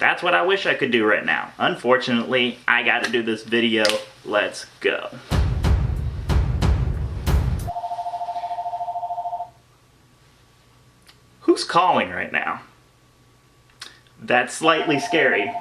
That's what I wish I could do right now. Unfortunately, I gotta do this video. Let's go. Who's calling right now? That's slightly scary.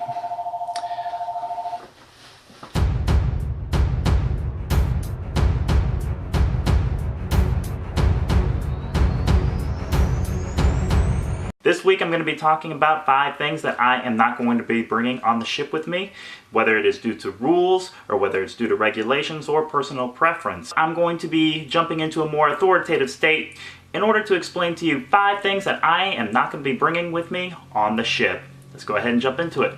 This week I'm going to be talking about 5 things that I am not going to be bringing on the ship with me, whether it is due to rules or whether it's due to regulations or personal preference. I'm going to be jumping into a more authoritative state in order to explain to you 5 things that I am not going to be bringing with me on the ship. Let's go ahead and jump into it.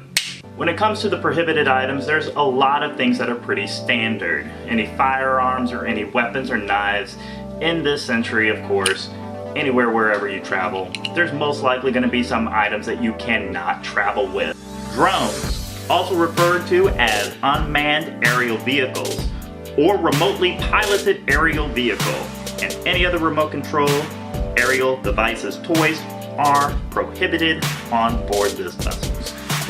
When it comes to the prohibited items, there's a lot of things that are pretty standard. Any firearms or any weapons or knives in this century, of course, anywhere, wherever you travel, there's most likely going to be some items that you cannot travel with. Drones, also referred to as unmanned aerial vehicles, or remotely piloted aerial vehicle, and any other remote control aerial devices, toys, are prohibited on board this vessel.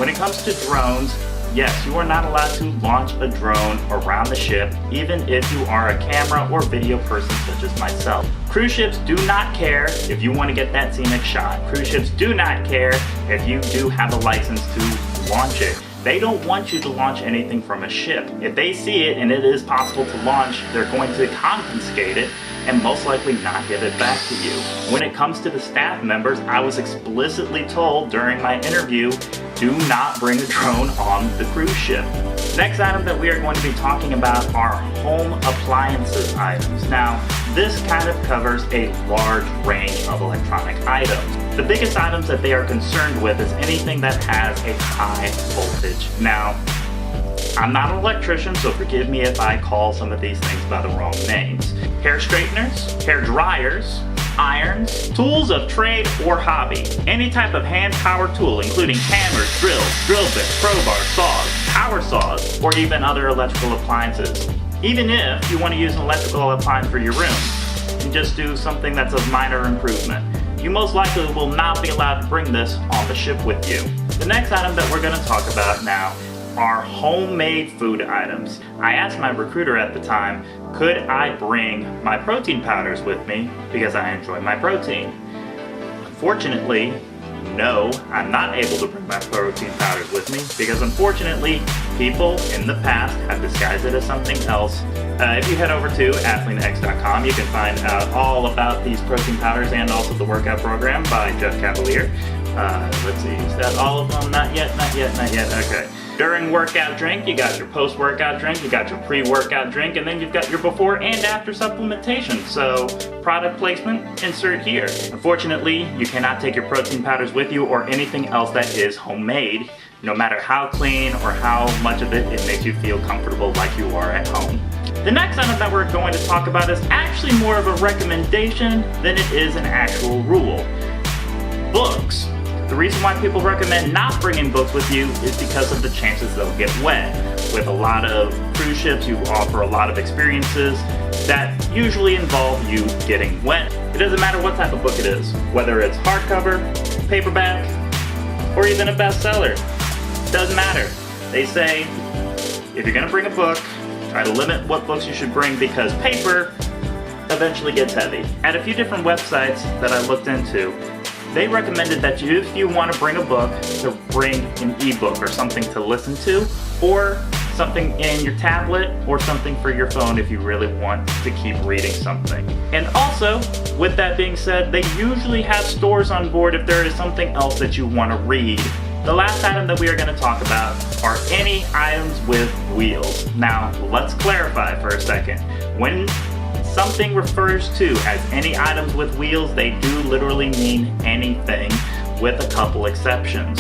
When it comes to drones, yes, you are not allowed to launch a drone around the ship, even if you are a camera or video person such as myself. Cruise ships do not care if you want to get that scenic shot. Cruise ships do not care if you do have a license to launch it. They don't want you to launch anything from a ship. If they see it and it is possible to launch, they're going to confiscate it and most likely not give it back to you. When it comes to the staff members, I was explicitly told during my interview, do not bring a drone on the cruise ship. Next item that we are going to be talking about are home appliances items. Now, this kind of covers a large range of electronic items. The biggest items that they are concerned with is anything that has a high voltage. Now, I'm not an electrician, so forgive me if I call some of these things by the wrong names. Hair straighteners, hair dryers, irons, tools of trade or hobby, any type of hand-powered tool including hammers, drills, drill bits, crowbars, saws, power saws, or even other electrical appliances. Even if you want to use an electrical appliance for your room and just do something that's of minor improvement, you most likely will not be allowed to bring this on the ship with you. The next item that we're going to talk about now are homemade food items. I asked my recruiter at the time, could I bring my protein powders with me because I enjoy my protein? Unfortunately, no, I'm not able to bring my protein powders with me because unfortunately, people in the past have disguised it as something else. If you head over to Athlean-X.com, you can find out all about these protein powders and also the workout program by Jeff Cavalier. Let's see, is that all of them? Not yet, okay. During workout drink, you got your post-workout drink, you got your pre-workout drink, and then you've got your before and after supplementation. So, product placement, insert here. Unfortunately, you cannot take your protein powders with you or anything else that is homemade, no matter how clean or how much of it makes you feel comfortable like you are at home. The next item that we're going to talk about is actually more of a recommendation than it is an actual rule. Books. The reason why people recommend not bringing books with you is because of the chances they'll get wet. With a lot of cruise ships, you offer a lot of experiences that usually involve you getting wet. It doesn't matter what type of book it is, whether it's hardcover, paperback, or even a bestseller. It doesn't matter. They say, if you're going to bring a book, try to limit what books you should bring because paper eventually gets heavy. At a few different websites that I looked into, they recommended that if you want to bring a book, to bring an ebook or something to listen to, or something in your tablet, or something for your phone if you really want to keep reading something. And also, with that being said, they usually have stores on board if there is something else that you want to read. The last item that we are going to talk about are any items with wheels. Now, let's clarify for a second. When something refers to as any items with wheels, they do literally mean anything, with a couple exceptions.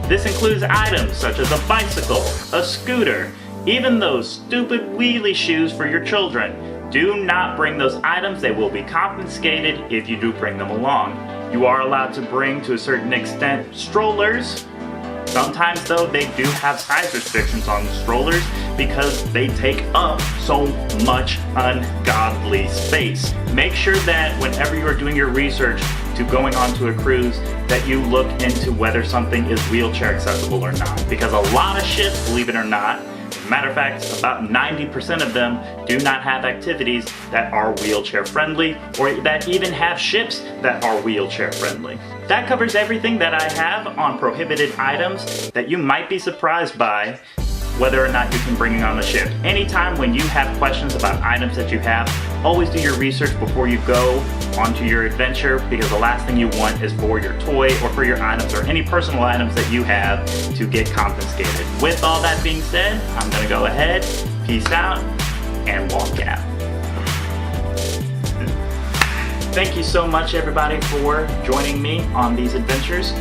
This includes items such as a bicycle, a scooter, even those stupid wheelie shoes for your children. Do not bring those items, they will be confiscated if you do bring them along. You are allowed to bring, to a certain extent, strollers. Sometimes though, they do have size restrictions on strollers because they take up so much ungodly space. Make sure that whenever you are doing your research, to going onto a cruise that you look into whether something is wheelchair accessible or not. Because a lot of ships, believe it or not, matter of fact, about 90% of them do not have activities that are wheelchair friendly, or that even have ships that are wheelchair friendly. That covers everything that I have on prohibited items that you might be surprised by whether or not you can bring it on the ship. Anytime when you have questions about items that you have, always do your research before you go onto your adventure, because the last thing you want is for your toy or for your items or any personal items that you have to get confiscated. With all that being said, I'm gonna go ahead, peace out, and walk out. Thank you so much everybody for joining me on these adventures.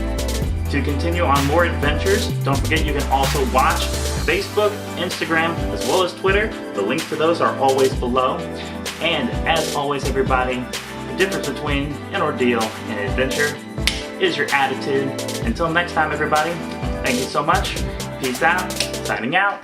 To continue on more adventures, don't forget you can also watch Facebook, Instagram, as well as Twitter. The links to those are always below. And as always everybody, the difference between an ordeal and an adventure is your attitude. Until next time everybody, thank you so much. Peace out. Signing out.